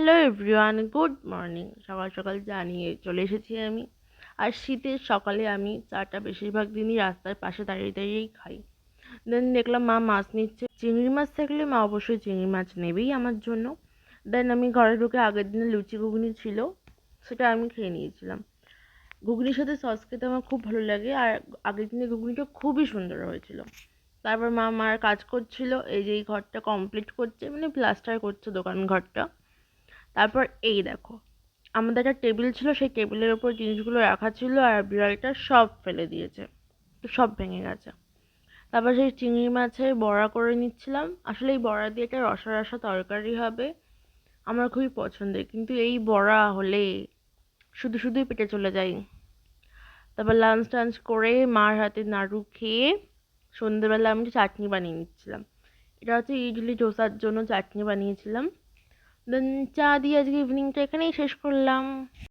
Hello everyone, good morning. সকাল সকাল জানিয়ে চলে এসেছি আমি। আর শীতের সকালে আমি চাটা বেশিরভাগ দিনই রাস্তার পাশে দাঁড়িয়ে দাঁড়িয়েই খাই। দেন দেখলাম মা মাছ নিচ্ছে। চিংড়ি মাছ থাকলে মা অবশ্যই চিংড়ি মাছ নেবেই আমার জন্য। দেন আমি ঘরে ঢুকে আগের দিনে লুচি ঘুগনি ছিল, সেটা আমি খেয়ে নিয়েছিলাম। ঘুগনির সাথে সস খেতে আমার খুব ভালো লাগে, আর আগের দিনের ঘুগনিটা খুবই সুন্দর হয়েছিল। তারপর মা মার কাজ করছিল, এই যে এই ঘরটা কমপ্লিট করছে, মানে প্লাস্টার করছে দোকান ঘরটা। তারপর এই দেখো, আমাদের একটা টেবিল ছিল, সেই টেবিলের ওপর জিনিসগুলো রাখা ছিল আর বিড়ালটা সব ফেলে দিয়েছে, তো সব ভেঙে গেছে। তারপর সেই চিংড়ি মাছের বড়া করে নিচ্ছিলাম। আসলে এই বড়া দিয়ে একটা রসা রসা তরকারি হবে, আমার খুবই পছন্দের, কিন্তু এই বড়া হলে শুধু শুধুই পেটে চলে যায়। তারপর লাঞ্চ টাঞ্চ করে মার হাতে নাড়ু খেয়ে সন্ধ্যেবেলা আমি চাটনি বানিয়ে নিচ্ছিলাম। এটা হচ্ছে ইডলি ডোসার জন্য চাটনি বানিয়েছিলাম। দেন চা দিয়ে আজকে ইভিনিংটা এখানেই শেষ করলাম।